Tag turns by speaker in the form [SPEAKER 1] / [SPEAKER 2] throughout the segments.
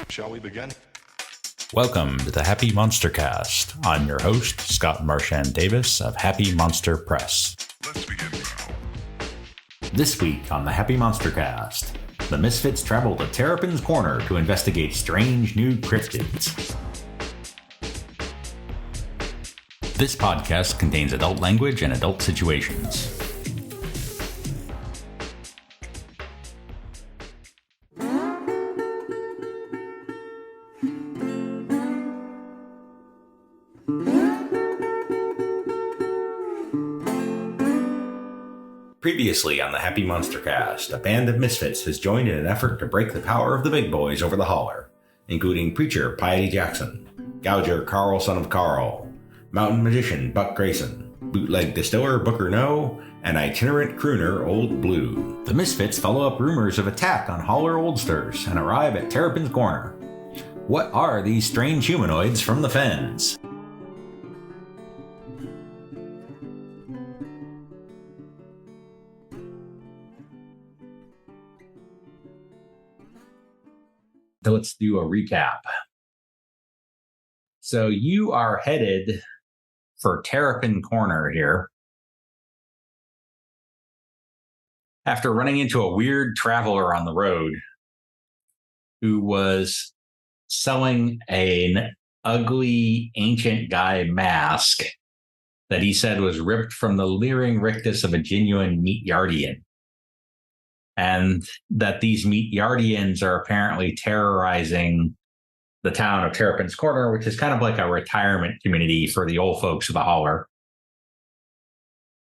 [SPEAKER 1] Shall we begin?
[SPEAKER 2] Welcome to the Happy MonsterCast. I'm your host, Scott Marchand Davis of Happy Monster Press.
[SPEAKER 1] Let's begin now.
[SPEAKER 2] This week on the Happy MonsterCast, the misfits travel to Terrapin Corner to investigate strange new cryptids. This podcast contains adult language and adult situations. Previously on the Happy MonsterCast, a band of misfits has joined in an effort to break the power of the big boys over the Holler, including preacher Piety Jackson, gouger Karl son of Karl, mountain magician Buck Grayson, bootleg distiller Booker Noe, and itinerant crooner Old Blue. The misfits follow up rumors of attack on Holler oldsters and arrive at Terrapin Corner. What are these strange humanoids from the Fens? So let's do a recap. So you are headed for Terrapin Corner here after running into a weird traveler on the road who was selling an ugly ancient guy mask that he said was ripped from the leering rictus of a genuine meat-yardian. And that these meat-yardians are apparently terrorizing the town of Terrapin's Corner, which is kind of like a retirement community for the old folks of the Holler.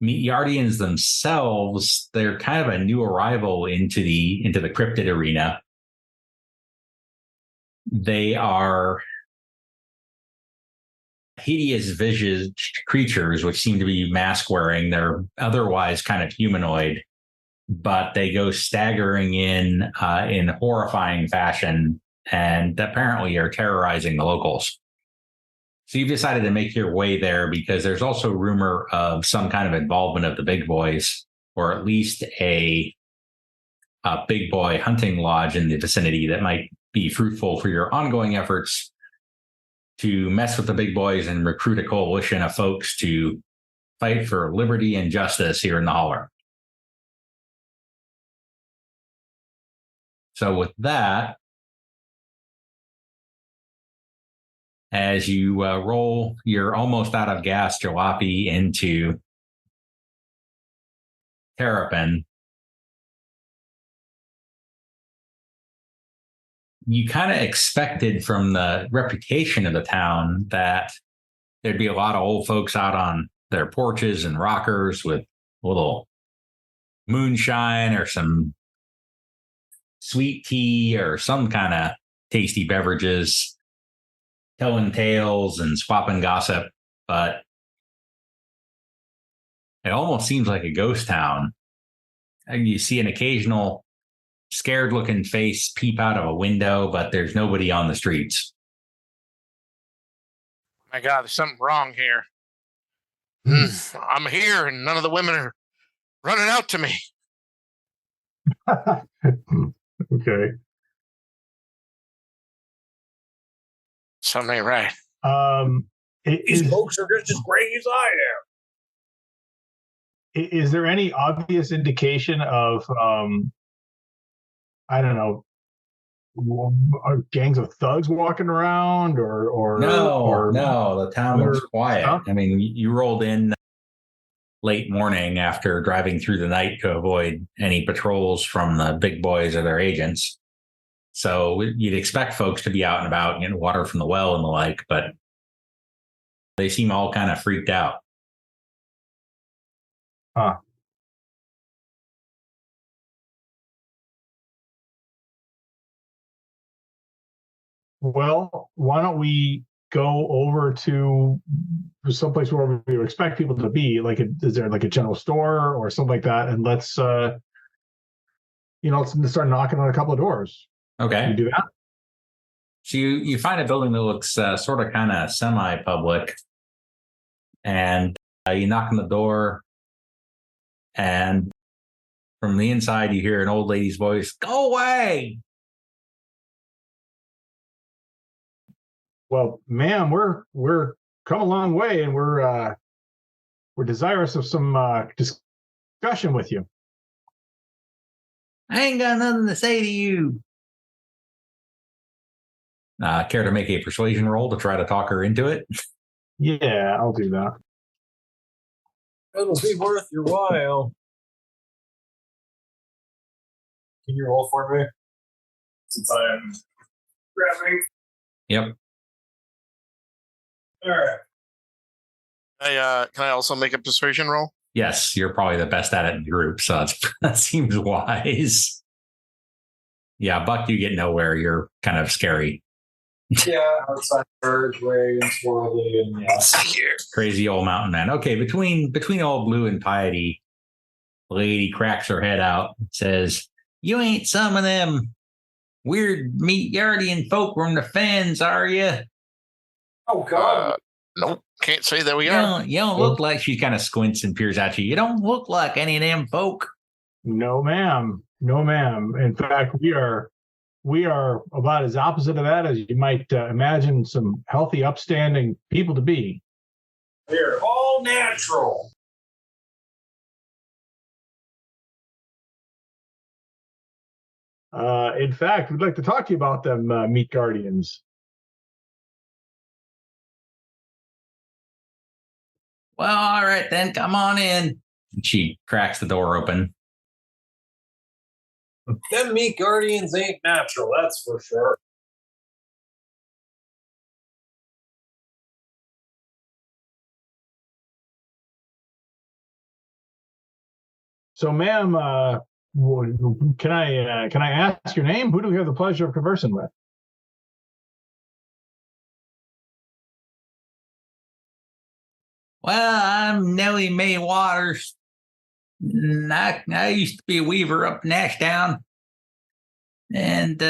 [SPEAKER 2] Meat-yardians themselves, they're kind of a new arrival into the cryptid arena. They are hideous visaged creatures, which seem to be mask-wearing. They're otherwise kind of humanoid, but they go staggering in horrifying fashion and apparently are terrorizing the locals. So you've decided to make your way there because there's also rumor of some kind of involvement of the big boys, or at least a big boy hunting lodge in the vicinity that might be fruitful for your ongoing efforts to mess with the big boys and recruit a coalition of folks to fight for liberty and justice here in the Holler. So with that, as you roll your almost out of gas jalopy into Terrapin, you kind of expected from the reputation of the town that there'd be a lot of old folks out on their porches and rockers with a little moonshine or some sweet tea or some kind of tasty beverages, telling tales and swapping gossip, but it almost seems like a ghost town. And you see an occasional scared looking face peep out of a window, but there's nobody on the streets.
[SPEAKER 3] My God, there's something wrong here. I'm here and none of the women are running out to me.
[SPEAKER 4] Okay.
[SPEAKER 3] Something ain't right.
[SPEAKER 4] These
[SPEAKER 2] folks are just as gray as I am.
[SPEAKER 4] Is there any obvious indication of, I don't know, gangs of thugs walking around or
[SPEAKER 2] No, the town was quiet.
[SPEAKER 4] Huh?
[SPEAKER 2] I mean, you rolled in late morning after driving through the night to avoid any patrols from the big boys or their agents. So you'd expect folks to be out and about and getting water from the well and the like, but they seem all kind of freaked out.
[SPEAKER 4] Huh. Well, why don't we go over to someplace where we would expect people to be? Like, is there like a general store or something like that? And let's start knocking on a couple of doors.
[SPEAKER 2] Okay.
[SPEAKER 4] You do that?
[SPEAKER 2] So you find a building that looks sort of kind of semi-public, and you knock on the door, and from the inside you hear an old lady's voice, "Go away!
[SPEAKER 4] Well, ma'am, we're come a long way, and we're desirous of some discussion with you.
[SPEAKER 2] I ain't got nothing to say to you. Care to make a persuasion roll to try to talk her into it?
[SPEAKER 4] Yeah, I'll do that.
[SPEAKER 5] It'll be worth your while. Can you roll for me? Since I am grabbing.
[SPEAKER 2] Yep.
[SPEAKER 5] All right.
[SPEAKER 3] Can I also make a persuasion roll?
[SPEAKER 2] Yes, you're probably the best at it in the group, so that seems wise. Yeah, Buck, you get nowhere. You're kind of scary.
[SPEAKER 5] Yeah, outside birds, way and swirly, and yeah.
[SPEAKER 2] Crazy old mountain man. Okay, between old Blue and Piety, the lady cracks her head out and says, "You ain't some of them weird meat-yardian folk from the Fens, are you?"
[SPEAKER 5] Oh, God.
[SPEAKER 3] Nope, can't say that we are.
[SPEAKER 2] You don't look like. She kind of squints and peers at you. You don't look like any of them folk.
[SPEAKER 4] No, ma'am. No, ma'am. In fact, we are about as opposite of that as you might imagine some healthy, upstanding people to be.
[SPEAKER 5] They're all natural.
[SPEAKER 4] In fact, we'd like to talk to you about them meat guardians.
[SPEAKER 2] Well, all right then, come on in. She cracks the door open.
[SPEAKER 5] Them meat guardians ain't natural, that's for sure.
[SPEAKER 4] So, ma'am, can I ask your name? Who do we have the pleasure of conversing with?
[SPEAKER 2] Well, I'm Nellie Mae Waters. I used to be a weaver up in Ashdown, and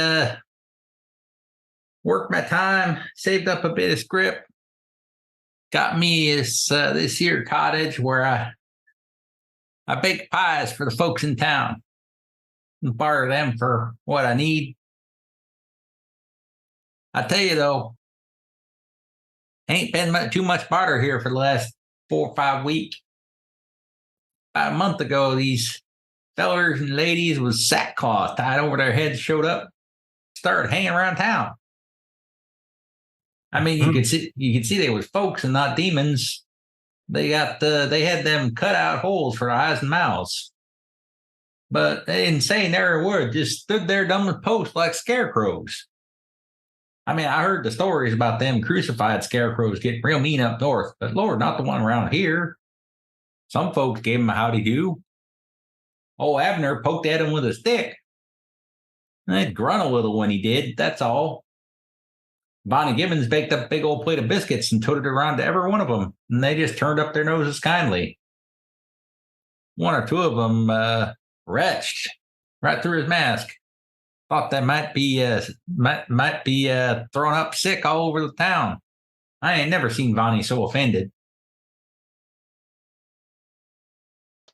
[SPEAKER 2] worked my time, saved up a bit of scrip, got me this here cottage where I bake pies for the folks in town and barter them for what I need. I tell you though, ain't been too much barter here for the last 4 or 5 weeks. About a month ago, these fellers and ladies with sackcloth tied over their heads showed up, started hanging around town. I mean, you could see they was folks and not demons. They had them cut out holes for eyes and mouths, but they didn't say never a word. Just stood there dumb as posts like scarecrows. I mean, I heard the stories about them crucified scarecrows getting real mean up north, but Lord, not the one around here. Some folks gave him a howdy do. Old Abner poked at him with a stick. I'd grunt a little when he did, that's all. Bonnie Gibbons baked up a big old plate of biscuits and toted it around to every one of them, and they just turned up their noses kindly. One or two of them retched right through his mask. Thought they might be thrown up sick all over the town. I ain't never seen Bonnie so offended.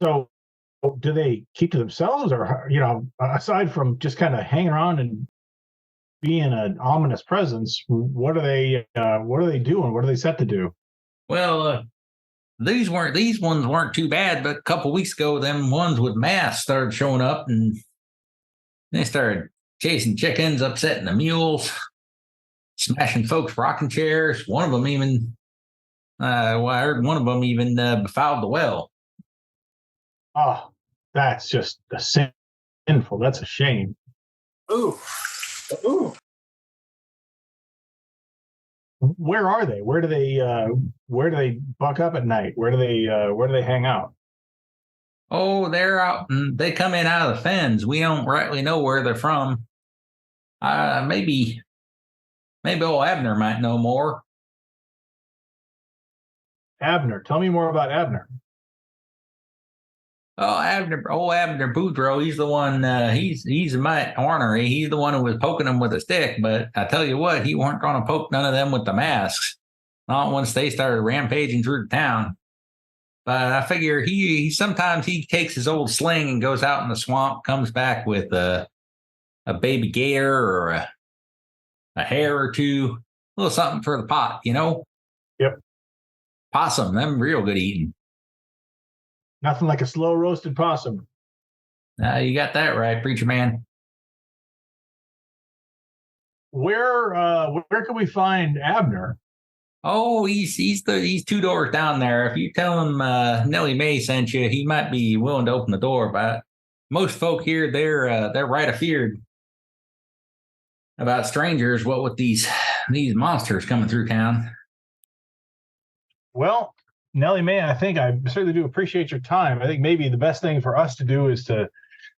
[SPEAKER 4] So, do they keep to themselves, or aside from just kind of hanging around and being an ominous presence, what are they doing? What are they set to do?
[SPEAKER 2] Well, these ones weren't too bad, but a couple weeks ago, them ones with masks started showing up, and they started chasing chickens, upsetting the mules, smashing folks' rocking chairs. One of them even, I heard one of them even befouled the well.
[SPEAKER 4] Oh, that's just sinful. That's a shame.
[SPEAKER 5] Ooh.
[SPEAKER 4] Where are they? Where do they buck up at night? Where do they hang out?
[SPEAKER 2] Oh, they're out, and they come in out of the Fens. We don't rightly know where they're from. Maybe old Abner might know more.
[SPEAKER 4] Abner, tell me more about Abner.
[SPEAKER 2] Oh, old Abner Boudreaux, he's the one, he's a mite ornery. He's the one who was poking them with a stick, but I tell you what, he weren't going to poke none of them with the masks. Not once they started rampaging through the town. But I figure he sometimes he takes his old sling and goes out in the swamp, comes back with a baby gator or a hare or two, little something for the pot,
[SPEAKER 4] Yep.
[SPEAKER 2] Possum, them real good eating.
[SPEAKER 4] Nothing like a slow roasted possum.
[SPEAKER 2] You got that right, preacher man.
[SPEAKER 4] Where can we find Abner?
[SPEAKER 2] Oh, he's 2 doors down there. If you tell him Nellie Mae sent you, he might be willing to open the door. But most folk here, they're right afeared about strangers. What with these monsters coming through town?
[SPEAKER 4] Well, Nellie Mae, I think I certainly do appreciate your time. I think maybe the best thing for us to do is to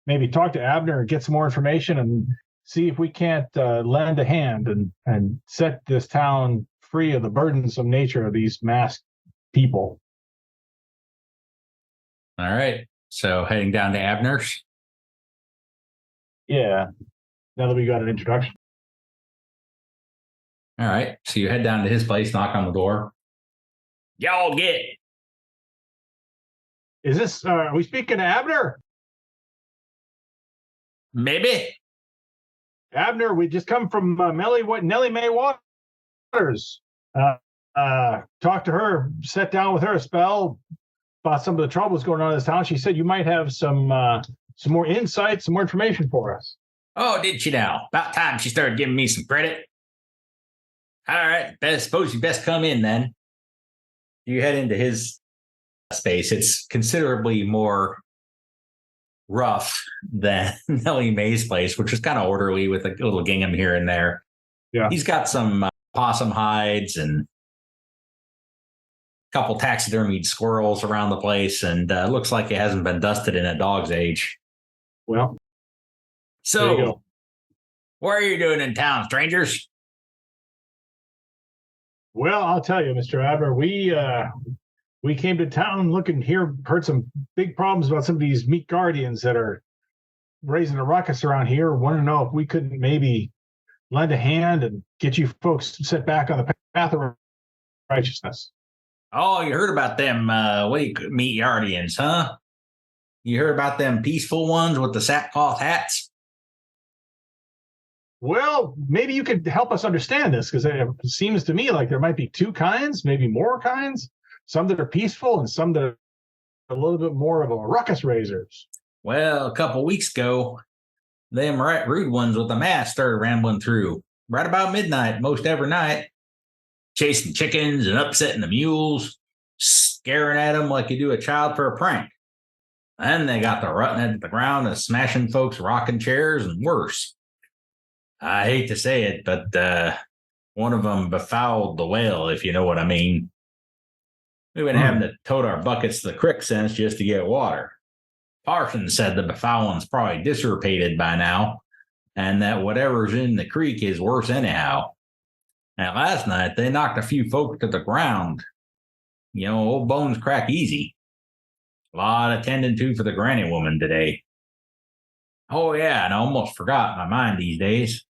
[SPEAKER 4] maybe talk to Abner and get some more information and see if we can't lend a hand and set this town free of the burdensome nature of these masked people.
[SPEAKER 2] All right. So heading down to Abner's.
[SPEAKER 4] Yeah. Now that we got an introduction.
[SPEAKER 2] All right. So you head down to his place, knock on the door. Y'all get.
[SPEAKER 4] Is this, are we speaking to Abner?
[SPEAKER 2] Maybe.
[SPEAKER 4] Abner, we just come from Nellie Mae Waters. Talked to her, sat down with her a spell about some of the troubles going on in this town. She said you might have some more insight, some more information for us.
[SPEAKER 2] Oh, did she now? About time she started giving me some credit. All right. Suppose you best come in then. You head into his space. It's considerably more rough than Nellie Mae's place, which is kind of orderly with a little gingham here and there.
[SPEAKER 4] Yeah.
[SPEAKER 2] He's got some possum hides and a couple taxidermied squirrels around the place, and looks like it hasn't been dusted in a dog's age.
[SPEAKER 4] Well,
[SPEAKER 2] so
[SPEAKER 4] there you go.
[SPEAKER 2] what are you doing in town, strangers?
[SPEAKER 4] Well, I'll tell you, Mr. Abner, we came to town heard some big problems about some of these meat guardians that are raising a ruckus around here. Want to know if we couldn't maybe lend a hand and get you folks set back on the path of righteousness.
[SPEAKER 2] Oh, you heard about them meat guardians, huh? You heard about them peaceful ones with the sackcloth hats?
[SPEAKER 4] Well, maybe you could help us understand this, because it seems to me like there might be two kinds, maybe more kinds. Some that are peaceful and some that are a little bit more of a ruckus raisers.
[SPEAKER 2] Well, a couple weeks ago, them right rude ones with the mask started rambling through right about midnight, most every night, chasing chickens and upsetting the mules, scaring at them like you do a child for a prank. And they got the rutting at the ground and smashing folks' rocking chairs and worse. I hate to say it, but one of them befouled the well, if you know what I mean. We've been having to tote our buckets to the creek since just to get water. Parson said the befouling's probably dissipated by now, and that whatever's in the creek is worse anyhow. And last night, they knocked a few folk to the ground. Old bones crack easy. A lot of tending to for the granny woman today. Oh, yeah, and I almost forgot my mind these days.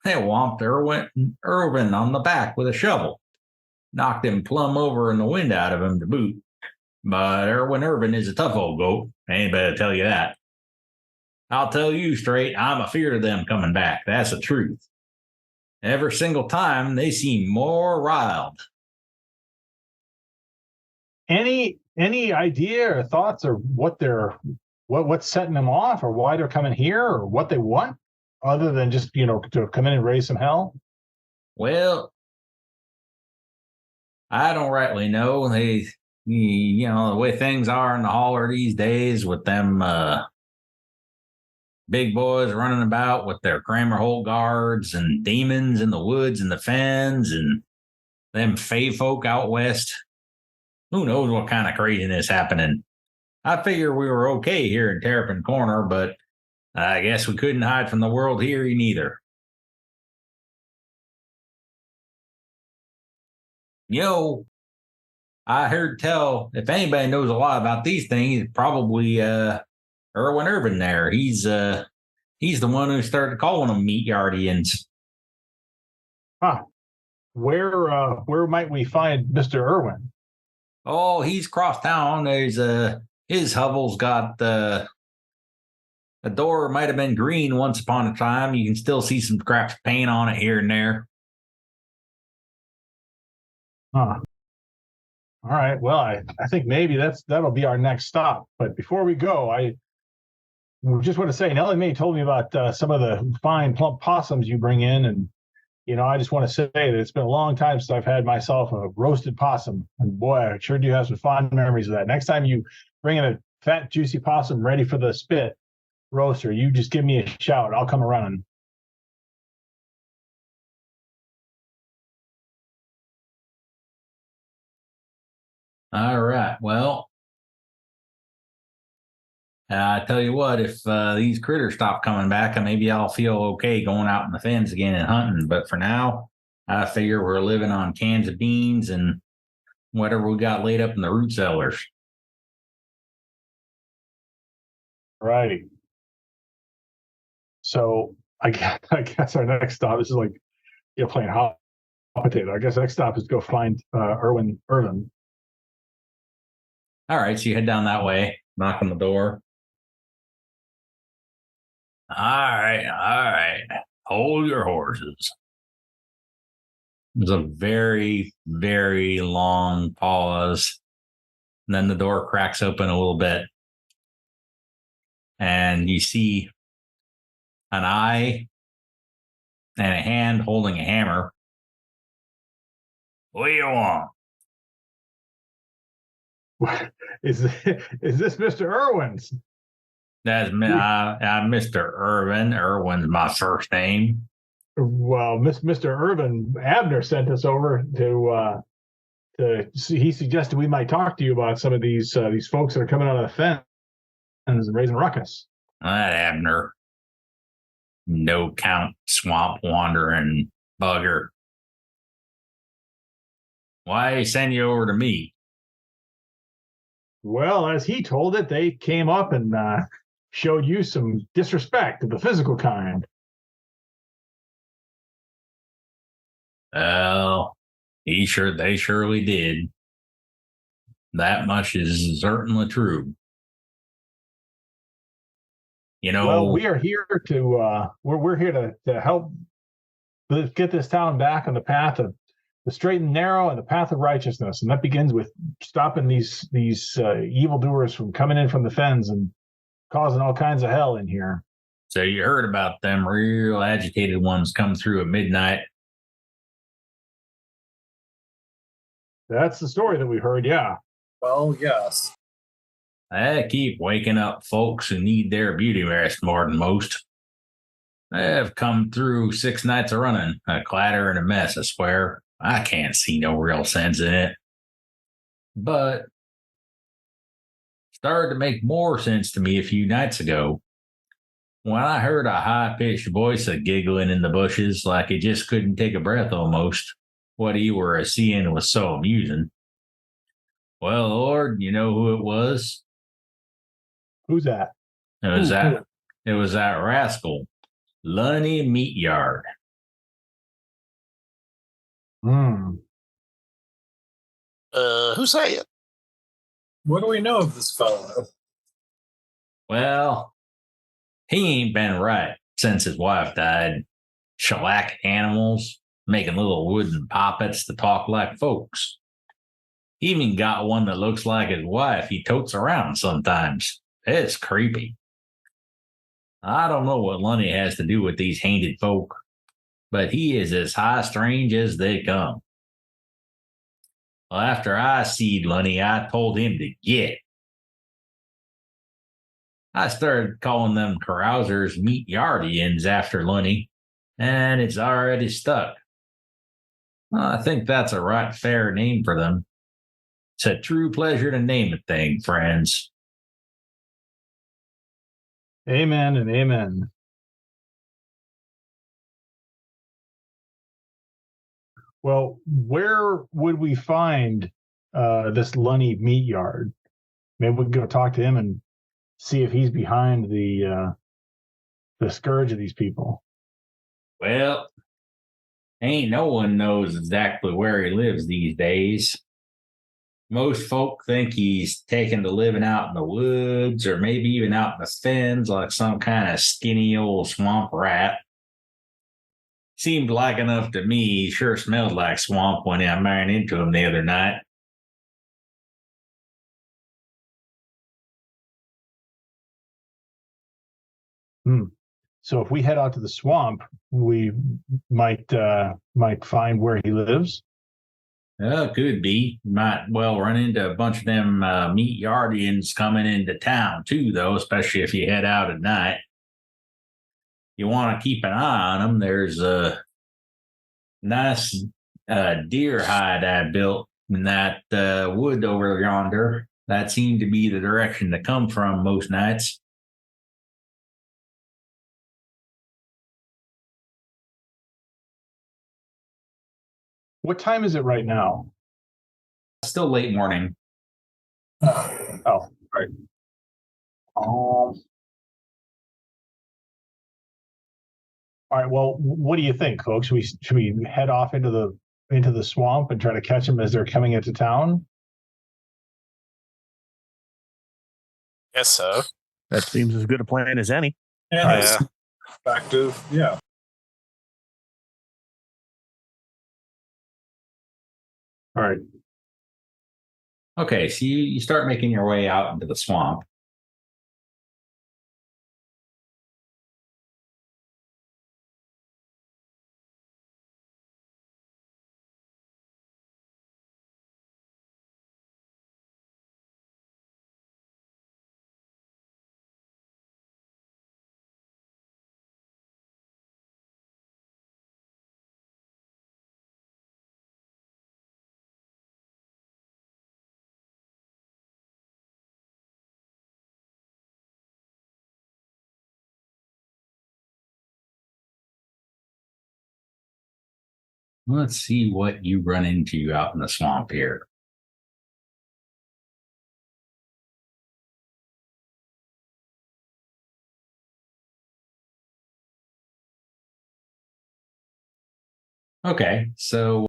[SPEAKER 2] They whomped Irwin on the back with a shovel. Knocked him plumb over in the wind out of him to boot. But Irwin is a tough old goat. Anybody tell you that. I'll tell you straight, I'm afeard of them coming back. That's the truth. Every single time, they seem more riled. Any
[SPEAKER 4] idea or thoughts or what's setting them off, or why they're coming here, or what they want, other than just to come in and raise some hell?
[SPEAKER 2] Well, I don't rightly know. They, the way things are in the holler these days with them big boys running about with their Kramer Hole guards and demons in the woods and the fens and them fae folk out west. Who knows what kind of craziness happening? I figure we were okay here in Terrapin Corner, but I guess we couldn't hide from the world here neither. I heard tell, if anybody knows a lot about these things, probably Irwin there. He's the one who started calling them meat guardians.
[SPEAKER 4] Huh. Where might we find Mr. Irwin?
[SPEAKER 2] Oh, he's cross town. There's his hovel's got the door might have been green once upon a time. You can still see some scraps of paint on it here and there.
[SPEAKER 4] Huh. All right. Well, I think maybe that'll be our next stop. But before we go, I just want to say, Nellie Mae told me about some of the fine plump possums you bring in, and I just want to say that it's been a long time since I've had myself a roasted possum, and boy, I sure do have some fond memories of that. Next time you bring in a fat, juicy possum ready for the spit roaster, you just give me a shout. I'll come around.
[SPEAKER 2] All right. Well, I tell you what, if these critters stop coming back, maybe I'll feel okay going out in the fens again and hunting. But for now, I figure we're living on cans of beans and whatever we got laid up in the root cellars.
[SPEAKER 4] Righty. So I guess our next stop is like playing hot potato. I guess the next stop is to go find Irvin.
[SPEAKER 2] All right, so you head down that way, knock on the door. All right. Hold your horses. There's a very, very long pause. And then the door cracks open a little bit. And you see an eye and a hand holding a hammer. What do you want?
[SPEAKER 4] Is this Mr. Irwin's?
[SPEAKER 2] That's Mr. Irvin. Irwin's my first name.
[SPEAKER 4] Well, Mr. Irvin Abner sent us over to see. He suggested we might talk to you about some of these folks that are coming out of the fence and raising ruckus.
[SPEAKER 2] That Abner, no count, swamp wandering bugger. Why send you over to me?
[SPEAKER 4] Well, as he told it, they came up and showed you some disrespect of the physical kind.
[SPEAKER 2] Well, they surely did. That much is certainly true.
[SPEAKER 4] Well, we are here to we're here to help get this town back on the path of the straight and narrow and the path of righteousness, and that begins with stopping these evildoers from coming in from the fens and causing all kinds of hell in here.
[SPEAKER 2] So you heard about them real agitated ones come through at midnight.
[SPEAKER 4] That's the story that we heard, yeah.
[SPEAKER 5] Well, yes.
[SPEAKER 2] They keep waking up folks who need their beauty rest more than most. They've come through 6 nights of running, a clatter and a mess, I swear. I can't see no real sense in it. But started to make more sense to me a few nights ago when I heard a high-pitched voice giggling in the bushes like it just couldn't take a breath almost. What you were seeing was so amusing. Well, Lord, you know who it was?
[SPEAKER 4] Who's that?
[SPEAKER 2] It was that rascal, Lunny Meatyard.
[SPEAKER 3] Who say it?
[SPEAKER 5] What do we know of this fellow?
[SPEAKER 2] Well, he ain't been right since his wife died. Shellac animals, making little wooden poppets to talk like folks. He even got one that looks like his wife he totes around sometimes. It's creepy. I don't know what Lunny has to do with these hainted folk, but he is as high strange as they come. Well, after I seed Lunny, I told him to get. I started calling them carousers meat-yardians after Lunny, and it's already stuck. I think that's a right fair name for them. It's a true pleasure to name a thing, friends.
[SPEAKER 4] Amen and amen. Well, where would we find this Lunny meat yard? Maybe we can go talk to him and see if he's behind the scourge of these people.
[SPEAKER 2] Well, ain't no one knows exactly where he lives these days. Most folk think he's taken to living out in the woods or maybe even out in the fens like some kind of skinny old swamp rat. seemed like enough to me. Sure smelled like swamp when I ran into him the other night.
[SPEAKER 4] So if we head out to the swamp, we might find where he lives.
[SPEAKER 2] Could be. Might well run into a bunch of them meat yardians coming into town too, though, especially if you head out at night. You want to keep an eye on them. There's a nice deer hide I built in that wood over yonder. That seemed to be the direction to come from most nights.
[SPEAKER 4] What time is it right now?
[SPEAKER 2] Still late morning.
[SPEAKER 4] Oh, right. All right. Well, what do you think, folks? Should we head off into the swamp and try to catch them as they're coming into town?
[SPEAKER 3] Guess so.
[SPEAKER 6] That seems as good a plan as any.
[SPEAKER 5] And
[SPEAKER 3] Yeah.
[SPEAKER 5] it's effective. Yeah.
[SPEAKER 4] All right.
[SPEAKER 2] Okay, so you start making your way out into the swamp. Let's see what you run into out in the swamp here. Okay, so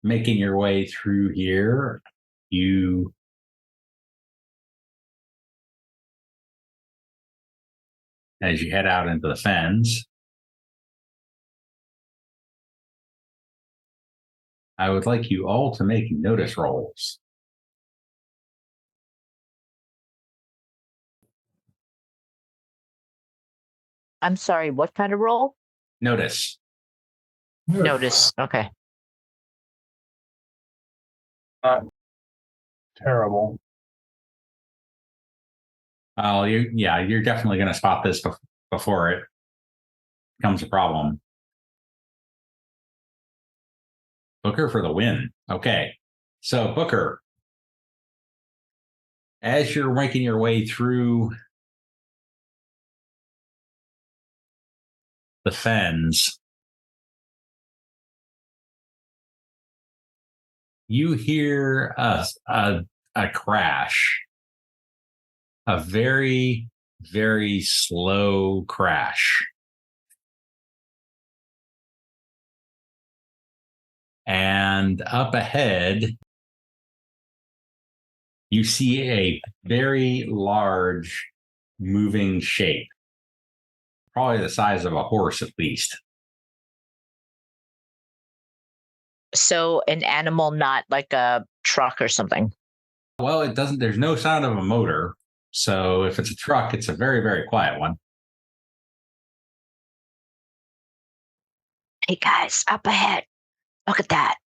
[SPEAKER 2] making your way through here, as you head out into the fens, I would like you all to make notice rolls.
[SPEAKER 7] I'm sorry, what kind of roll?
[SPEAKER 2] Notice.
[SPEAKER 7] Notice. Okay.
[SPEAKER 4] Terrible.
[SPEAKER 2] Oh, you're definitely going to spot this before it becomes a problem. Booker for the win. Okay. So, Booker, as you're making your way through the fens, you hear a crash, a very, very slow crash. And up ahead, you see a very large moving shape, probably the size of a horse at least.
[SPEAKER 7] So an animal, not like a truck or something.
[SPEAKER 2] Well, it doesn't, there's no sound of a motor. So if it's a truck, it's a very, very quiet one.
[SPEAKER 7] Hey guys, up ahead. Look at that.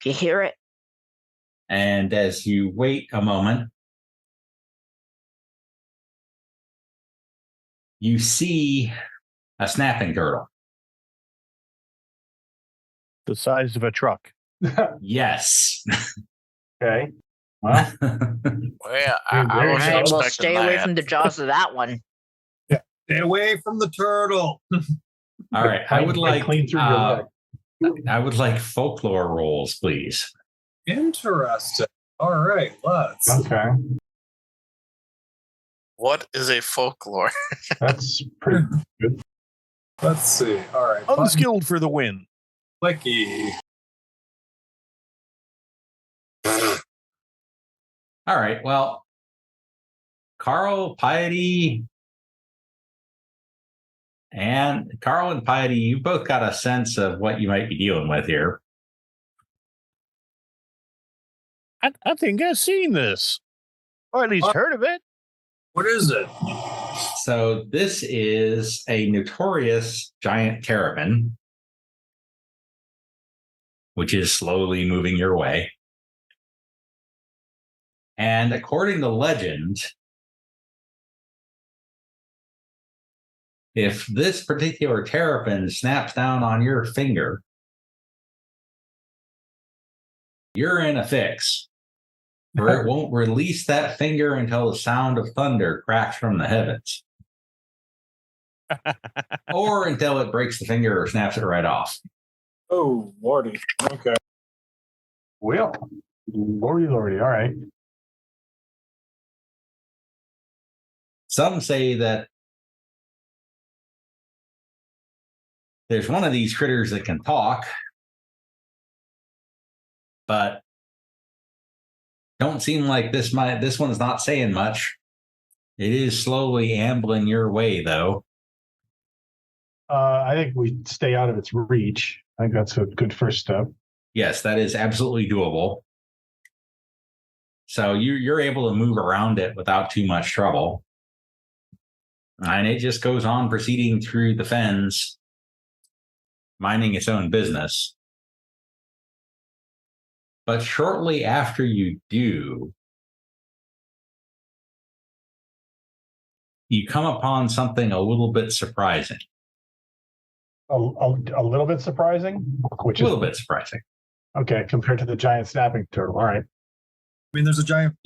[SPEAKER 7] You hear it?
[SPEAKER 2] And as you wait a moment, you see a snapping turtle.
[SPEAKER 6] The size of a truck.
[SPEAKER 2] Yes.
[SPEAKER 4] Okay. Well,
[SPEAKER 3] Well, I
[SPEAKER 4] Very
[SPEAKER 3] wasn't
[SPEAKER 4] nice.
[SPEAKER 7] Well,
[SPEAKER 3] expecting
[SPEAKER 7] stay away
[SPEAKER 3] that.
[SPEAKER 7] from the jaws of that one.
[SPEAKER 5] Stay away from the turtle.
[SPEAKER 2] All right. I would like
[SPEAKER 4] clean through your leg.
[SPEAKER 2] I would like folklore rolls, please.
[SPEAKER 5] Interesting. All right, let's.
[SPEAKER 4] Okay.
[SPEAKER 3] What is a folklore?
[SPEAKER 4] That's pretty good.
[SPEAKER 5] Let's see. All right. button
[SPEAKER 6] Unskilled for the win.
[SPEAKER 5] clicky.
[SPEAKER 2] All right. Well, Karl, Piety, And Karl and Piety, you both got a sense of what you might be dealing with here.
[SPEAKER 6] I think I've seen this, or at least
[SPEAKER 5] What?
[SPEAKER 6] heard of it.
[SPEAKER 5] What is it?
[SPEAKER 2] So this is a notorious giant terrapin, which is slowly moving your way. And according to legend, if this particular terrapin snaps down on your finger, you're in a fix, or it won't release that finger until the sound of thunder cracks from the heavens, or until it breaks the finger or snaps it right off.
[SPEAKER 5] Oh, Lordy. Okay.
[SPEAKER 4] Well, lordy. All right.
[SPEAKER 2] Some say that there's one of these critters that can talk, but don't seem like this one's not saying much. It is slowly ambling your way, though.
[SPEAKER 4] I think we stay out of its reach. I think that's a good first step.
[SPEAKER 2] Yes, that is absolutely doable. So you're able to move around it without too much trouble. And it just goes on proceeding through the fens, minding its own business. But shortly after you do, you come upon something a little bit surprising.
[SPEAKER 4] A little bit surprising, which
[SPEAKER 2] A little bit surprising.
[SPEAKER 4] okay compared to the giant snapping turtle. All right.
[SPEAKER 5] I mean, there's a giant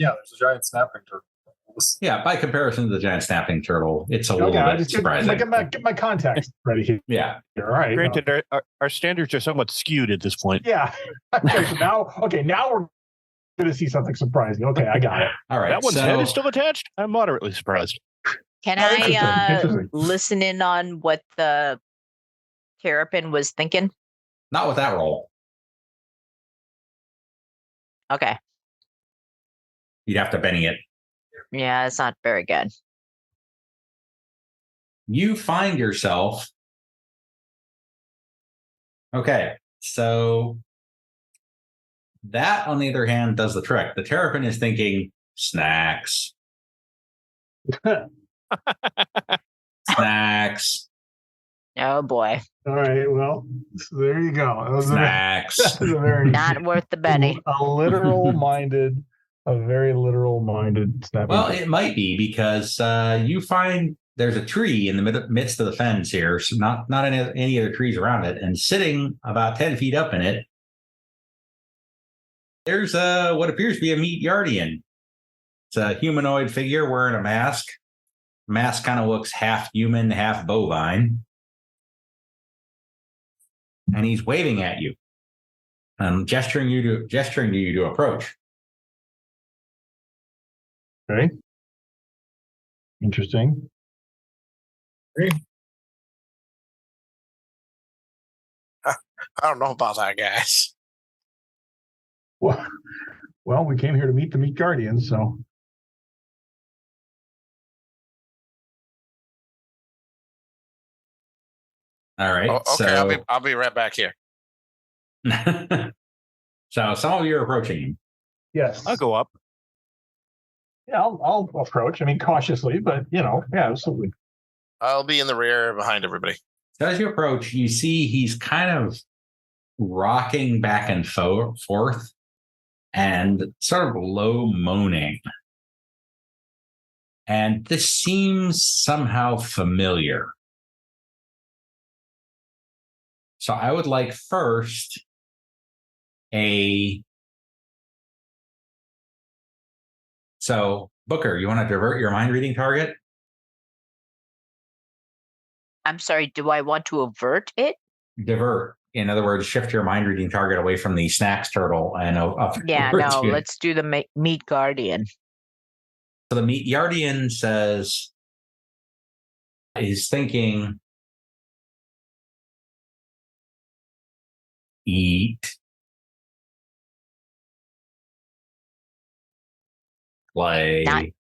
[SPEAKER 5] snapping turtle.
[SPEAKER 2] Yeah, by comparison to the giant snapping turtle, it's a
[SPEAKER 4] Okay,
[SPEAKER 2] little
[SPEAKER 4] I
[SPEAKER 2] bit
[SPEAKER 4] just
[SPEAKER 2] surprising.
[SPEAKER 4] get my context ready here.
[SPEAKER 2] Yeah.
[SPEAKER 4] All right.
[SPEAKER 6] Granted, our standards are somewhat skewed at this point.
[SPEAKER 4] Yeah. Okay, so now we're going to see something surprising. Okay, I got it.
[SPEAKER 2] All right.
[SPEAKER 6] That one's head is still attached. I'm moderately surprised.
[SPEAKER 7] Can
[SPEAKER 4] Oh, interesting.
[SPEAKER 7] listen in on what the Terrapin was thinking?
[SPEAKER 2] Not with that roll.
[SPEAKER 7] Okay.
[SPEAKER 2] You'd have to Benny it.
[SPEAKER 7] Yeah, it's not very good.
[SPEAKER 2] You find yourself. Okay, so that, on the other hand, does the trick. The Terrapin is thinking snacks. Snacks.
[SPEAKER 7] Oh boy.
[SPEAKER 4] All right. Well, so there you go. That was
[SPEAKER 2] Snacks.
[SPEAKER 4] that was a very
[SPEAKER 7] Not worth the Benny.
[SPEAKER 4] a very literal minded snapping.
[SPEAKER 2] Well, it might be because you find there's a tree in the midst of the fens here, so not any other trees around it, and sitting about 10 feet up in it, there's what appears to be a meat guardian. It's a humanoid figure wearing a mask. Mask kind of looks half human, half bovine. And he's waving at you and gesturing to you to approach.
[SPEAKER 4] Okay. Interesting.
[SPEAKER 3] I don't know about that, guys.
[SPEAKER 4] Well, we came here to meet the meat guardian, so.
[SPEAKER 2] All right.
[SPEAKER 3] Oh, okay,
[SPEAKER 2] So,
[SPEAKER 3] I'll be right back here.
[SPEAKER 2] so some of you are approaching him.
[SPEAKER 4] Yes.
[SPEAKER 6] I'll go up.
[SPEAKER 4] Yeah, I'll approach. I mean, cautiously, but yeah, absolutely.
[SPEAKER 3] I'll be in the rear behind everybody.
[SPEAKER 2] So as you approach, you see he's kind of rocking back and forth and sort of low moaning. And this seems somehow familiar. So I would like first So, Booker, you want to divert your mind reading target?
[SPEAKER 7] I'm sorry, do I want to avert it?
[SPEAKER 2] Divert. In other words, shift your mind reading target away from the snacks turtle and
[SPEAKER 7] Yeah, no, let's do the meat guardian.
[SPEAKER 2] So the meat guardian is thinking, eat, play,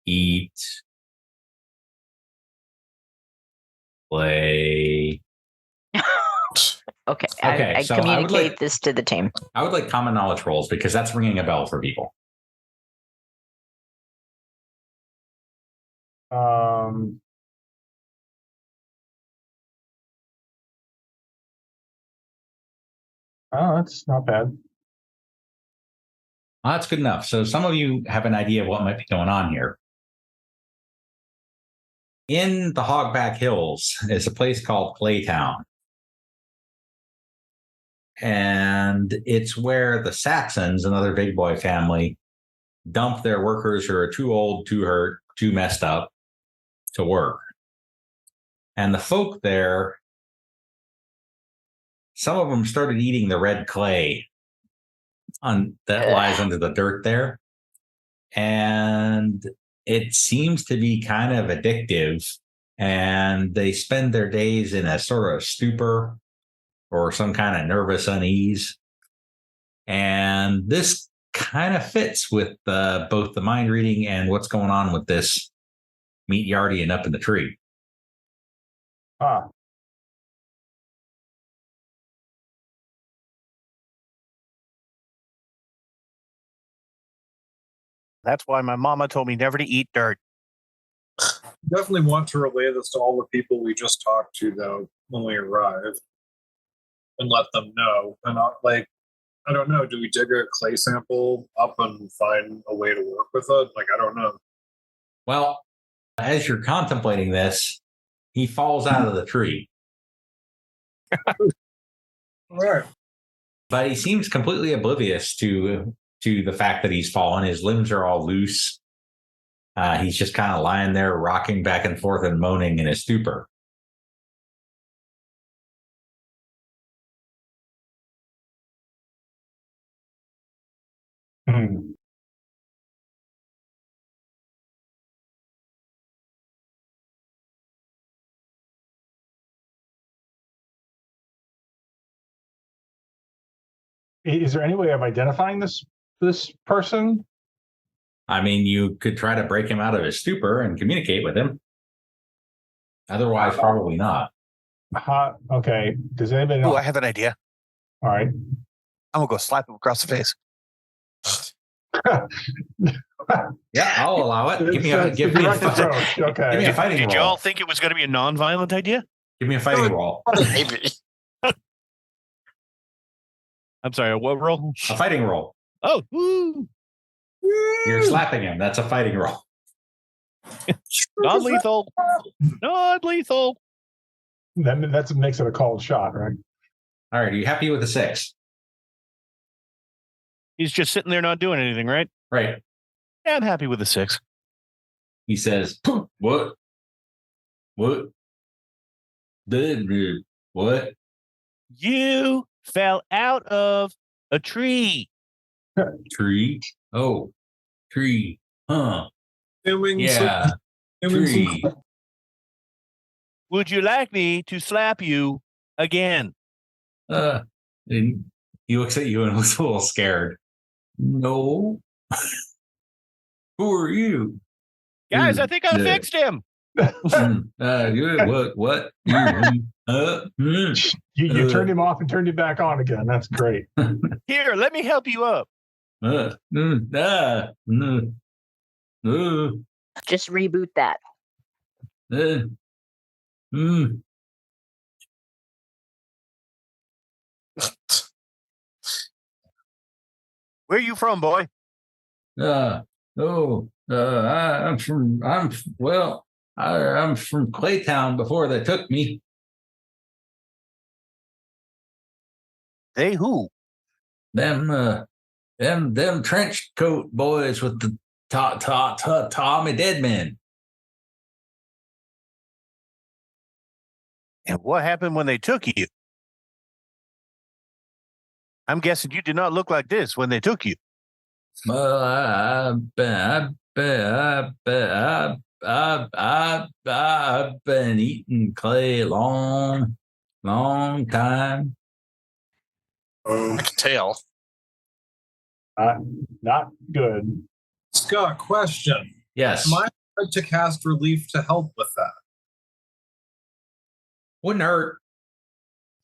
[SPEAKER 2] eat, play.
[SPEAKER 7] Okay,
[SPEAKER 2] Okay,
[SPEAKER 7] I
[SPEAKER 2] so I would
[SPEAKER 7] communicate
[SPEAKER 2] like-
[SPEAKER 7] this to the team.
[SPEAKER 2] I would like common knowledge rolls because that's ringing a bell for people.
[SPEAKER 4] Oh, that's not bad.
[SPEAKER 2] Well, that's good enough. So some of you have an idea of what might be going on here. In the Hogback Hills is a place called Playtown. And it's where the Saxons, another big boy family, dump their workers who are too old, too hurt, too messed up to work. And the folk there, some of them started eating the red clay that lies under the dirt there. And it seems to be kind of addictive. And they spend their days in a sort of stupor or some kind of nervous unease. And this kind of fits with both the mind reading and what's going on with this meat yardian up in the tree.
[SPEAKER 4] Ah.
[SPEAKER 6] That's why my mama told me never to eat dirt.
[SPEAKER 5] Definitely want to relay this to all the people we just talked to, though, when we arrive, and let them know. And I don't know, do we dig a clay sample up and find a way to work with it? I don't know.
[SPEAKER 2] Well, as you're contemplating this, he falls out of the tree.
[SPEAKER 5] All right.
[SPEAKER 2] But he seems completely oblivious to the fact that he's fallen. His limbs are all loose. He's just kind of lying there, rocking back and forth and moaning in his stupor.
[SPEAKER 4] Is there any way of identifying this person?
[SPEAKER 2] I mean, you could try to break him out of his stupor and communicate with him. Otherwise, probably not.
[SPEAKER 4] Okay. Does anybody know?
[SPEAKER 6] Oh, I have an idea.
[SPEAKER 4] All right.
[SPEAKER 6] I'm gonna go slap him across the face.
[SPEAKER 2] Yeah, I'll allow it. Give me a
[SPEAKER 4] Okay.
[SPEAKER 2] Give me a fighting
[SPEAKER 6] Did
[SPEAKER 2] roll.
[SPEAKER 6] y'all think it was going to be a non-violent idea?
[SPEAKER 2] Give me a fighting roll.
[SPEAKER 3] Maybe.
[SPEAKER 6] I'm sorry, what roll?
[SPEAKER 2] A fighting roll.
[SPEAKER 6] Oh, woo!
[SPEAKER 2] You're slapping him. That's a fighting roll.
[SPEAKER 6] Non-lethal. Non-lethal.
[SPEAKER 4] That makes it a called shot, right?
[SPEAKER 2] All right. Are you happy with a 6?
[SPEAKER 6] He's just sitting there not doing anything, right?
[SPEAKER 2] Right.
[SPEAKER 6] Yeah, I'm happy with a 6.
[SPEAKER 2] He says, "What? What? What?
[SPEAKER 6] You fell out of a tree.
[SPEAKER 2] Tree? Oh, tree. Huh?
[SPEAKER 5] Assuming
[SPEAKER 2] Yeah, tree.
[SPEAKER 6] Would you like me to slap you again?
[SPEAKER 2] And he looks at you and looks a little scared. No. Who are you?
[SPEAKER 6] Guys, I think I fixed him.
[SPEAKER 2] What?
[SPEAKER 4] You turned him off and turned him back on again. That's great.
[SPEAKER 6] Here, let me help you up.
[SPEAKER 7] Just reboot that.
[SPEAKER 6] Where you from, boy?
[SPEAKER 2] I'm from Claytown before they took me.
[SPEAKER 6] They who?
[SPEAKER 2] Them trench coat boys with the Tommy Deadman.
[SPEAKER 6] And what happened when they took you? I'm guessing you did not look like this when they took you.
[SPEAKER 2] Well, I've been eating clay a long time.
[SPEAKER 3] I can tell.
[SPEAKER 4] Not good.
[SPEAKER 5] Scott, question.
[SPEAKER 2] Yes.
[SPEAKER 5] Am I allowed to cast relief to help with that?
[SPEAKER 2] Wouldn't hurt.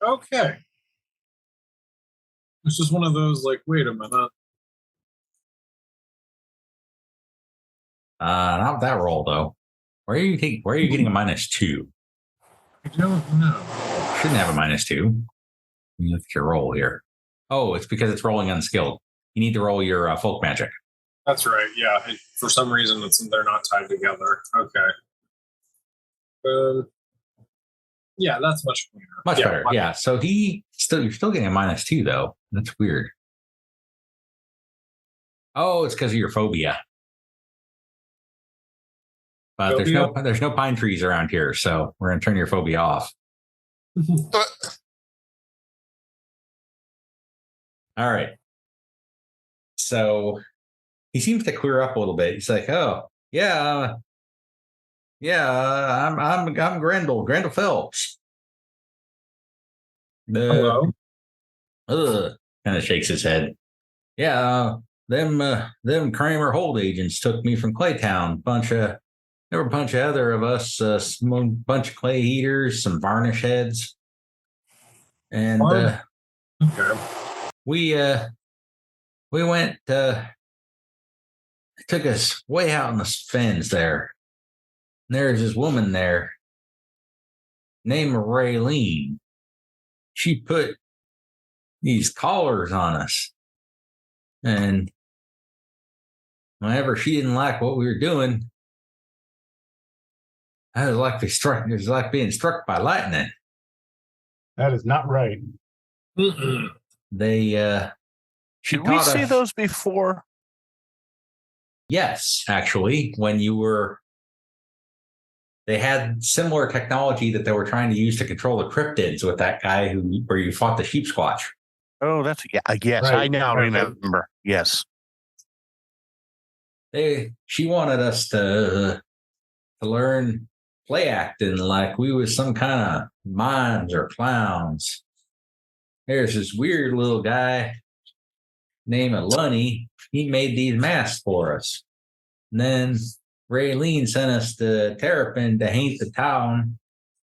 [SPEAKER 5] Okay. It's just one of those, like, wait a minute.
[SPEAKER 2] Not with that roll though. Where are you getting a -2?
[SPEAKER 5] I don't know.
[SPEAKER 2] Shouldn't have a -2. You look at your roll here. Oh, it's because it's rolling unskilled. You need to roll your folk magic.
[SPEAKER 5] That's right. Yeah. For some reason, they're not tied together. Okay. Yeah, that's much cleaner.
[SPEAKER 2] Much better. Yeah. So you're still getting a -2 though. That's weird. Oh, it's because of your phobia. But there's no pine trees around here, so we're gonna turn your phobia off. All right. So he seems to clear up a little bit. He's like, "Oh, yeah, I'm Grendel Phelps."
[SPEAKER 5] Hello.
[SPEAKER 2] Kind of shakes his head. Yeah, them Kramer hold agents took me from Claytown. There were a bunch of other of us, a bunch of clay heaters, some varnish heads, and
[SPEAKER 5] Okay.
[SPEAKER 2] we went. It took us way out in the fens there. And there's this woman there named Raylene. She put these collars on us, and whenever she didn't like what we were doing, it was like being struck by lightning.
[SPEAKER 4] That is not right.
[SPEAKER 5] Mm-mm.
[SPEAKER 6] Did we see those before?
[SPEAKER 2] Yes, actually, they had similar technology that they were trying to use to control the cryptids with that guy where you fought the sheep squatch.
[SPEAKER 6] Oh, yes.
[SPEAKER 4] Right.
[SPEAKER 6] I now remember. Yes.
[SPEAKER 2] She wanted us to learn play acting like we was some kind of mimes or clowns. There's this weird little guy named Lunny. He made these masks for us. And then Raylene sent us to Terrapin to paint the town.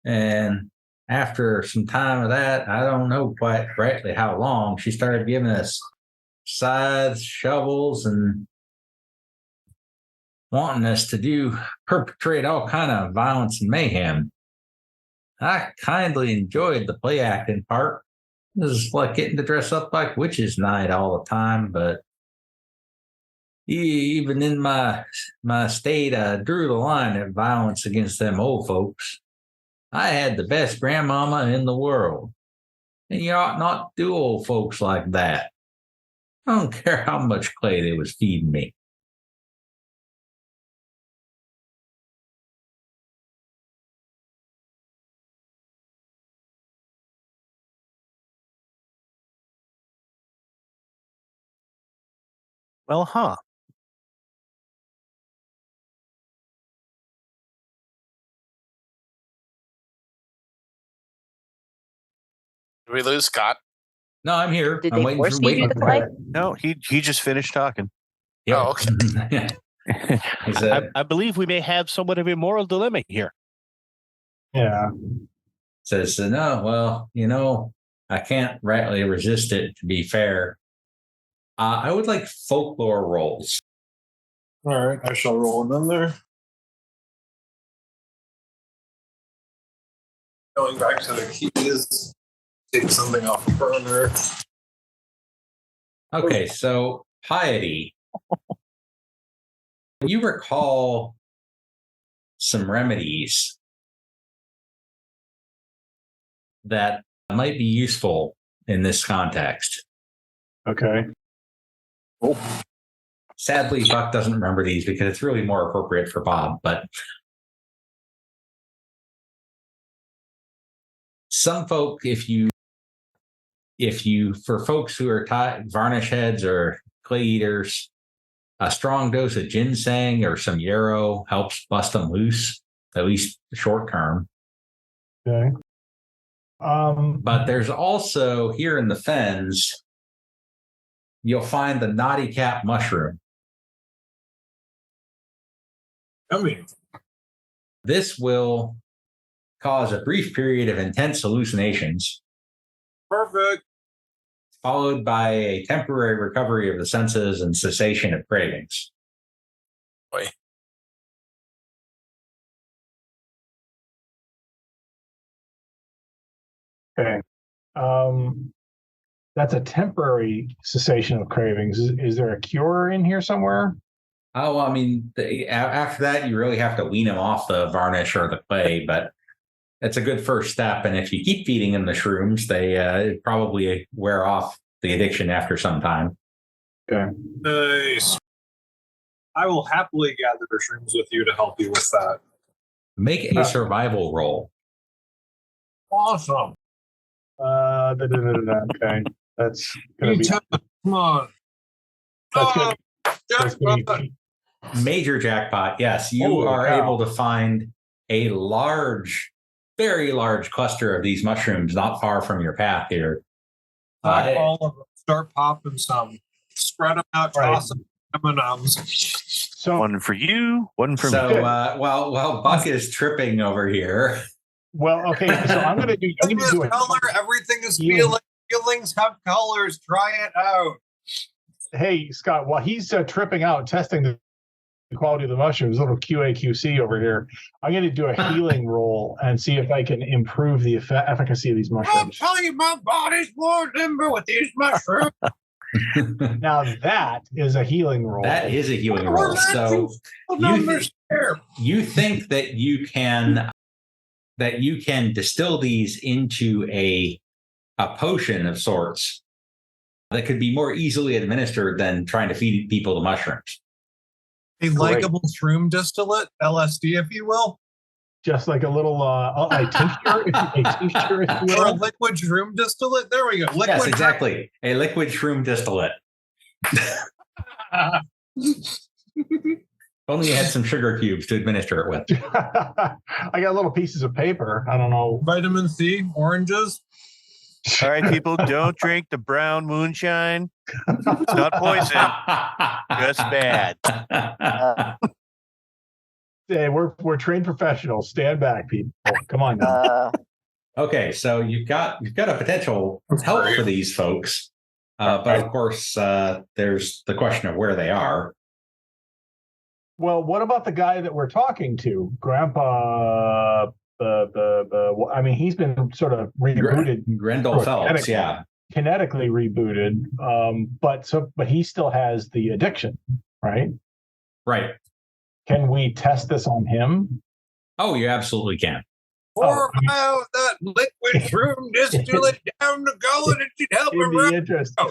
[SPEAKER 2] And after some time of that, I don't know quite rightly how long, she started giving us scythes, shovels, and wanting us to perpetrate all kind of violence and mayhem. I kindly enjoyed the play acting part. It was like getting to dress up like witches night all the time, but even in my state, I drew the line at violence against them old folks. I had the best grandmama in the world, and you ought not do old folks like that. I don't care how much clay they was feeding me.
[SPEAKER 6] Well, huh.
[SPEAKER 3] Did we lose Scott?
[SPEAKER 2] No, I'm here.
[SPEAKER 7] Did
[SPEAKER 2] I'm
[SPEAKER 7] they
[SPEAKER 2] waiting
[SPEAKER 7] force you to do the play?
[SPEAKER 6] No, he just finished talking.
[SPEAKER 2] Yep.
[SPEAKER 3] Oh, okay.
[SPEAKER 6] I believe we may have somewhat of a moral dilemma here.
[SPEAKER 4] Yeah.
[SPEAKER 2] Says, no, well, I can't rightly resist it, to be fair. I would like folklore rolls.
[SPEAKER 5] All right. I shall roll them there. Going back to the keys, take something off the burner.
[SPEAKER 2] Okay, so Piety, you recall some remedies that might be useful in this context.
[SPEAKER 4] Okay.
[SPEAKER 5] Oh.
[SPEAKER 2] Sadly, Buck doesn't remember these because it's really more appropriate for Bob, but some folk, if you for folks who are varnish heads or clay eaters, a strong dose of ginseng or some yarrow helps bust them loose, at least short term.
[SPEAKER 4] Okay.
[SPEAKER 2] But there's also here in the Fens, you'll find the knotty cap mushroom.
[SPEAKER 5] I mean,
[SPEAKER 2] This will cause a brief period of intense hallucinations,
[SPEAKER 5] Perfect.
[SPEAKER 2] followed by a temporary recovery of the senses and cessation of cravings.
[SPEAKER 3] Boy.
[SPEAKER 4] Okay. That's a temporary cessation of cravings. Is there a cure in here somewhere?
[SPEAKER 2] Oh, well, I mean, after that, you really have to wean them off the varnish or the clay, but it's a good first step. And if you keep feeding them the shrooms, they probably wear off the addiction after some time.
[SPEAKER 4] Okay.
[SPEAKER 5] Nice. I will happily gather shrooms with you to help you with that.
[SPEAKER 2] Make a survival roll.
[SPEAKER 5] Awesome.
[SPEAKER 4] Okay. That's gonna be.
[SPEAKER 5] Come on.
[SPEAKER 4] That's gonna be
[SPEAKER 2] Major jackpot. Yes, you
[SPEAKER 4] Holy
[SPEAKER 2] are
[SPEAKER 4] cow.
[SPEAKER 2] able to find a large, very large cluster of these mushrooms not far from your path here.
[SPEAKER 5] Pack all of them. Start popping some. Spread them out. Toss them. M&Ms.
[SPEAKER 4] So
[SPEAKER 6] One for you, one for
[SPEAKER 2] So
[SPEAKER 6] me.
[SPEAKER 2] while Buck is tripping over here,
[SPEAKER 4] well, okay. So I'm gonna do a
[SPEAKER 5] color. Everything is
[SPEAKER 4] healing.
[SPEAKER 5] feeling. Feelings have colors. Try it out.
[SPEAKER 4] Hey, Scott, while he's tripping out, testing the quality of the mushrooms, little QA/QC over here, I'm going to do a healing roll and see if I can improve the efficacy of these
[SPEAKER 5] I'll
[SPEAKER 4] mushrooms.
[SPEAKER 5] tell you, my body's more limber with these mushrooms.
[SPEAKER 4] Now that is a healing roll.
[SPEAKER 2] that is a healing roll. So you think that you can distill these into a potion of sorts that could be more easily administered than trying to feed people the mushrooms.
[SPEAKER 5] A likable shroom distillate, LSD, if you will.
[SPEAKER 4] Just like a little a tincture, if you
[SPEAKER 5] Or a
[SPEAKER 4] will.
[SPEAKER 5] liquid shroom distillate. There we go. Liquid
[SPEAKER 2] Yes, exactly. A liquid shroom distillate. Only you had some sugar cubes to administer it with.
[SPEAKER 4] I got little pieces of paper. I don't know.
[SPEAKER 5] Vitamin C, oranges.
[SPEAKER 6] All right, people, don't drink the brown moonshine. It's not poison, just bad.
[SPEAKER 4] Hey, we're trained professionals. Stand back, people. Come on now.
[SPEAKER 2] Okay, so you've got a potential help for these folks, but of course, there's the question of where they are.
[SPEAKER 4] Well, what about the guy that we're talking to, Grandpa? I mean, he's been sort of rebooted.
[SPEAKER 2] Grendel Phelps, yeah.
[SPEAKER 4] Kinetically rebooted, but he still has the addiction, right?
[SPEAKER 2] Right.
[SPEAKER 4] Can we test this on him?
[SPEAKER 2] Oh, you absolutely can.
[SPEAKER 5] Pour out that liquid shroom distillate down the gullet. It should help him.
[SPEAKER 4] It'd be interesting.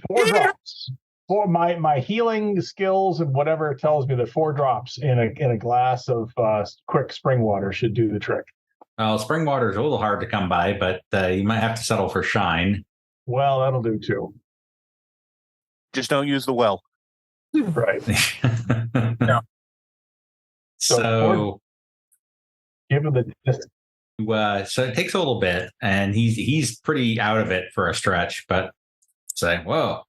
[SPEAKER 4] 4 drops. For my healing skills and whatever it tells me, that 4 drops in a glass of quick spring water should do the trick.
[SPEAKER 2] Well, spring water is a little hard to come by, but you might have to settle for shine.
[SPEAKER 4] Well, that'll do too.
[SPEAKER 6] Just don't use the well.
[SPEAKER 4] Right.
[SPEAKER 2] Yeah.
[SPEAKER 4] So
[SPEAKER 2] So
[SPEAKER 4] give him
[SPEAKER 2] so it takes a little bit, and he's pretty out of it for a stretch, but say, well,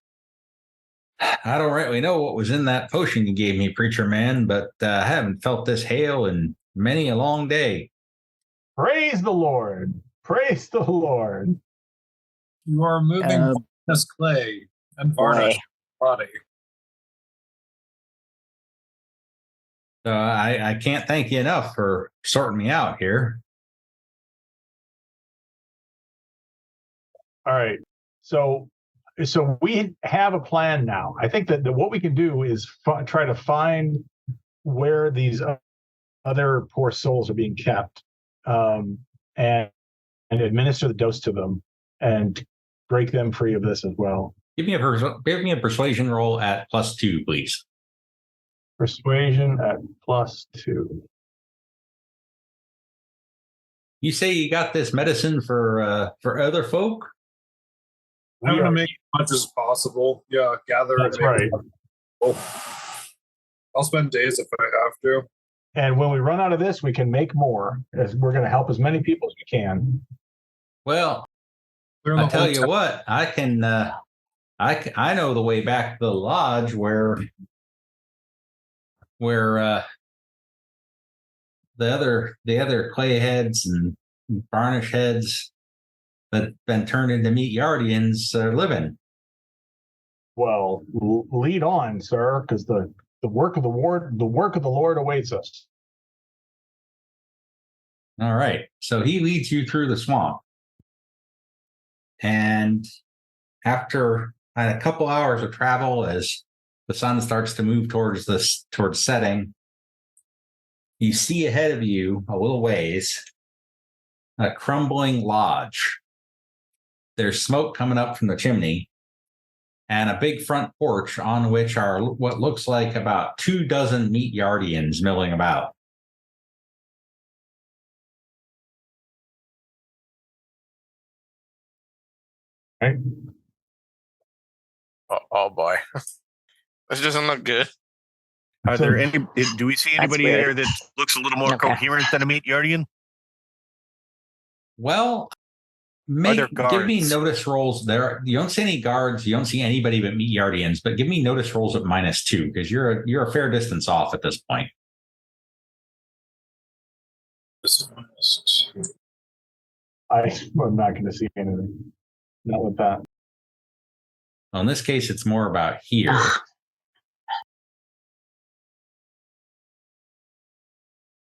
[SPEAKER 2] I don't really know what was in that potion you gave me, preacher man, but I haven't felt this hail in many a long day.
[SPEAKER 4] Praise the Lord. Praise the Lord.
[SPEAKER 5] You are moving this clay and varnish your body.
[SPEAKER 2] I can't thank you enough for sorting me out here.
[SPEAKER 4] All right. So we have a plan now. I think that what we can do is try to find where these other poor souls are being kept, and administer the dose to them and break them free of this as well.
[SPEAKER 2] Give me a persuasion roll at +2, please.
[SPEAKER 4] Persuasion at +2.
[SPEAKER 2] You say you got this medicine for other folk?
[SPEAKER 5] I'm going to make as much as possible. Yeah, gather.
[SPEAKER 4] That's right.
[SPEAKER 5] I'll spend days if I have to.
[SPEAKER 4] And when we run out of this, we can make more. As we're going to help as many people as we can.
[SPEAKER 2] Well, I tell you what, I can. I know the way back to the lodge where other clay heads and varnish heads that've been turned into meat yardians living?
[SPEAKER 4] Well, lead on, sir, because the work of the Lord awaits us.
[SPEAKER 2] All right. So he leads you through the swamp. And after a couple hours of travel, as the sun starts to move towards setting, you see ahead of you a little ways a crumbling lodge. There's smoke coming up from the chimney and a big front porch on which are what looks like about 24 meat yardians milling about.
[SPEAKER 4] Right?
[SPEAKER 3] Oh boy. This doesn't look good.
[SPEAKER 6] Are
[SPEAKER 4] So-
[SPEAKER 6] there any? Do we see anybody
[SPEAKER 7] weird.
[SPEAKER 6] there that looks a little more
[SPEAKER 7] Okay.
[SPEAKER 6] coherent than a meat yardian?
[SPEAKER 2] Well,
[SPEAKER 6] there
[SPEAKER 2] give me
[SPEAKER 6] guards?
[SPEAKER 2] notice rolls there. You don't see any guards. You don't see anybody but meat yardians. But give me notice rolls at -2 because you're a fair distance off at this point.
[SPEAKER 4] I'm not going to see anything. Not with that.
[SPEAKER 2] Well, in this case, it's more about here.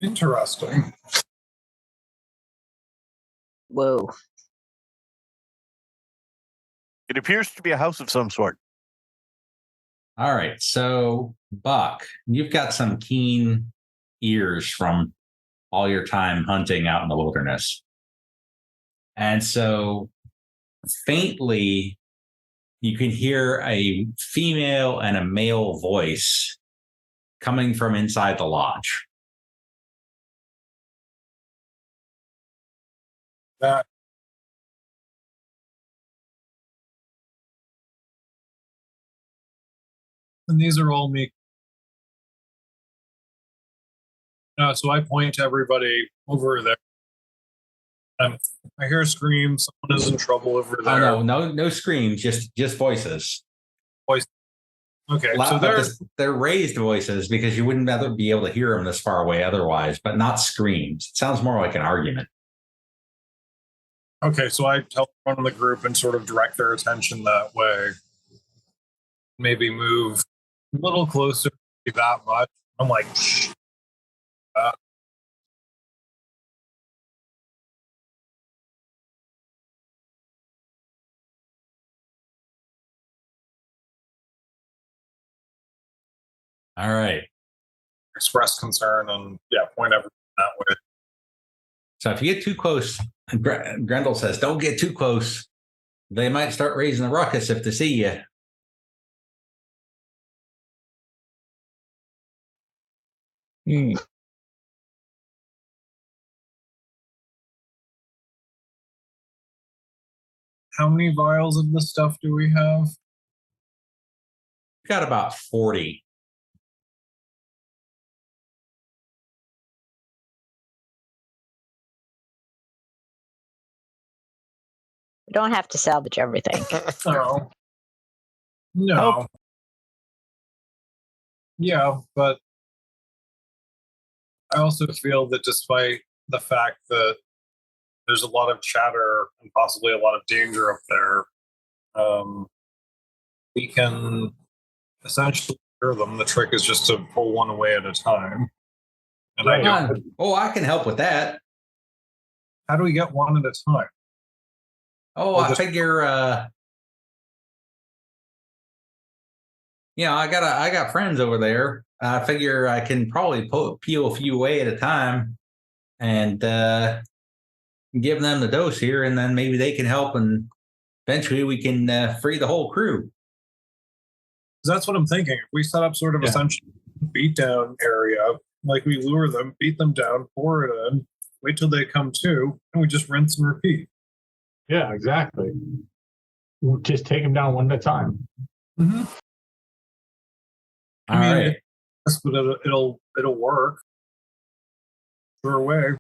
[SPEAKER 5] Interesting.
[SPEAKER 7] Whoa.
[SPEAKER 6] It appears to be a house of some sort.
[SPEAKER 2] All right. So, Buck, you've got some keen ears from all your time hunting out in the wilderness. And so, faintly, you can hear a female and a male voice coming from inside the lodge.
[SPEAKER 5] That and these are all me. So I point to everybody over there. And I hear a scream. Someone is in trouble over there.
[SPEAKER 2] Oh no screams, just voices.
[SPEAKER 5] Okay, so
[SPEAKER 2] Loud,
[SPEAKER 5] they're
[SPEAKER 2] but they're raised voices because you wouldn't be able to hear them this far away otherwise, but not screams. It sounds more like an argument.
[SPEAKER 5] okay. So I tell one of the group and sort of direct their attention that way. Maybe move a little closer, that much. I'm like, shh.
[SPEAKER 2] All right.
[SPEAKER 5] Express concern and point everything that way.
[SPEAKER 2] So if you get too close, Grendel says, don't get too close. They might start raising a ruckus if they see you.
[SPEAKER 7] Hmm.
[SPEAKER 5] How many vials of this stuff do we have?
[SPEAKER 2] We've got about 40.
[SPEAKER 7] We don't have to salvage everything.
[SPEAKER 5] No. No.
[SPEAKER 6] Oh.
[SPEAKER 5] Yeah, but I also feel that despite the fact that there's a lot of chatter and possibly a lot of danger up there, we can essentially hear them. The trick is just to pull one away at a time. And
[SPEAKER 4] Right.
[SPEAKER 5] I don't,
[SPEAKER 2] I can help with that.
[SPEAKER 5] how do we get one at a time?
[SPEAKER 2] Oh, I figure, I got friends over there. I figure I can probably peel a few away at a time and give them the dose here, and then maybe they can help, and eventually we can free the whole crew.
[SPEAKER 5] That's what I'm thinking. If we set up sort of essentially a beatdown area, like we lure them, beat them down, pour it in, wait till they come to, and we just rinse and repeat.
[SPEAKER 4] Yeah, exactly. We'll just take them down one at a time.
[SPEAKER 5] Mm-hmm.
[SPEAKER 2] All right.
[SPEAKER 5] But it'll work. Sure way.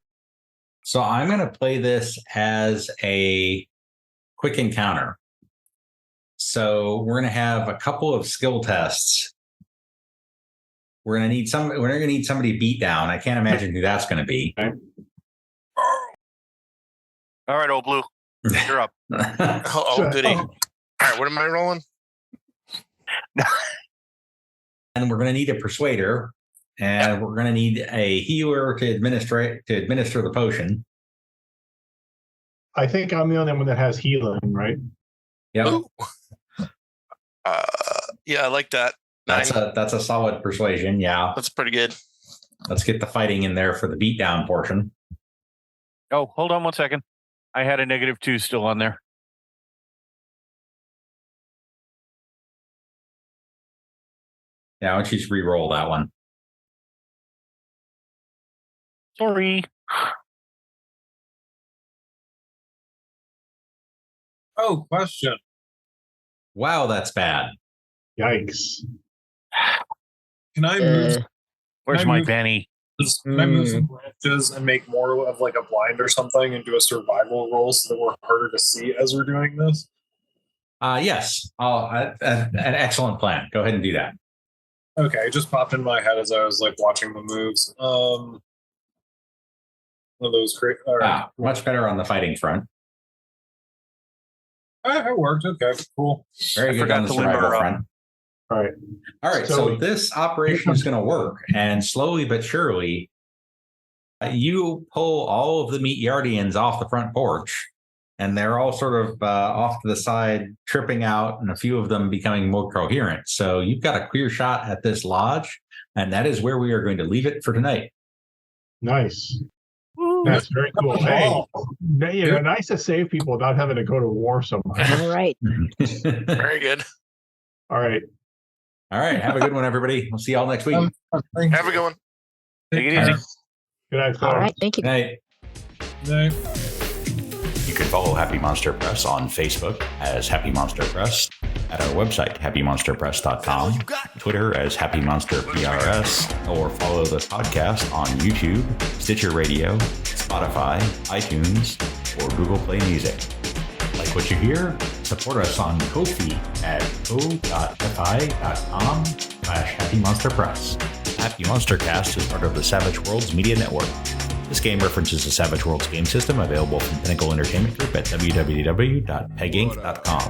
[SPEAKER 2] So I'm going to play this as a quick encounter. So we're going to have a couple of skill tests. We're gonna need somebody beat down. I can't imagine who that's gonna be.
[SPEAKER 6] All right, old blue, you're up.
[SPEAKER 3] Oh, goody. All right, what am I rolling?
[SPEAKER 2] And we're gonna need a persuader, and we're gonna need a healer to administer the potion.
[SPEAKER 4] I think I'm the only one that has healing, right?
[SPEAKER 2] Yep.
[SPEAKER 3] Ooh. Yeah, I like that.
[SPEAKER 2] That's a solid persuasion. Yeah.
[SPEAKER 3] That's pretty good.
[SPEAKER 2] Let's get the fighting in there for the beatdown portion.
[SPEAKER 6] Oh, hold on 1 second. I had a -2 still on there.
[SPEAKER 2] Yeah, why don't you just re-roll that one?
[SPEAKER 6] Sorry.
[SPEAKER 5] Oh, question.
[SPEAKER 2] Wow, that's bad.
[SPEAKER 4] Yikes.
[SPEAKER 5] Can I move?
[SPEAKER 6] Where's
[SPEAKER 5] Can I
[SPEAKER 6] my
[SPEAKER 5] move-
[SPEAKER 6] Benny?
[SPEAKER 5] Can I move some branches and make more of like a blind or something and do a survival roll so that we're harder to see as we're doing this?
[SPEAKER 2] Yes. An excellent plan. Go ahead and do that.
[SPEAKER 5] Okay, it just popped in my head as I was like watching the moves. One of those great. All right.
[SPEAKER 2] Much better on the fighting front.
[SPEAKER 5] It worked. Okay, cool.
[SPEAKER 2] Very good on the survival front.
[SPEAKER 4] All right.
[SPEAKER 2] All right. So this operation is going to work, and slowly but surely, you pull all of the meat yardians off the front porch, and they're all sort of off to the side, tripping out, and a few of them becoming more coherent. So you've got a clear shot at this lodge, and that is where we are going to leave it for tonight.
[SPEAKER 4] Nice. That's very cool. Hey, nice to save people without having to go to war so much.
[SPEAKER 7] All right.
[SPEAKER 3] Very good.
[SPEAKER 4] All right.
[SPEAKER 2] All right. Have a good one, everybody. We'll see y'all next week.
[SPEAKER 3] Have a good one.
[SPEAKER 6] Take it easy.
[SPEAKER 4] Good night,
[SPEAKER 7] All
[SPEAKER 4] folks.
[SPEAKER 7] right. Thank you.
[SPEAKER 2] Good night.
[SPEAKER 5] No.
[SPEAKER 2] You can follow Happy Monster Press on Facebook as Happy Monster Press, at our website, happymonsterpress.com, Twitter as Happy Monster PRS, or follow this podcast on YouTube, Stitcher Radio, Spotify, iTunes, or Google Play Music. Like what you hear? Support us on Ko-fi at ko.fi.com/Happy Monster Press. Happy MonsterCast is part of the Savage Worlds Media Network. This game references the Savage Worlds game system available from Pinnacle Entertainment Group at www.peginc.com.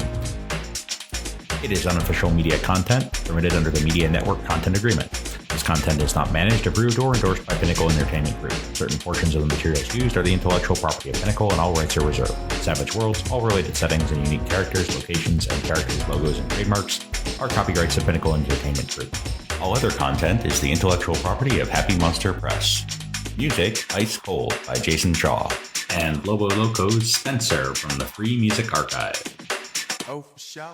[SPEAKER 2] It is unofficial media content permitted under the Media Network Content Agreement. This content is not managed, approved, or endorsed by Pinnacle Entertainment Group. Certain portions of the materials used are the intellectual property of Pinnacle and all rights are reserved. Savage Worlds, all related settings and unique characters, locations, and characters' logos and trademarks are copyrights of Pinnacle Entertainment Group. All other content is the intellectual property of Happy Monster Press. Music, Ice Cold by Jason Shaw. And Lobo Loco's Spencer from the Free Music Archive.
[SPEAKER 1] Oh, for sure.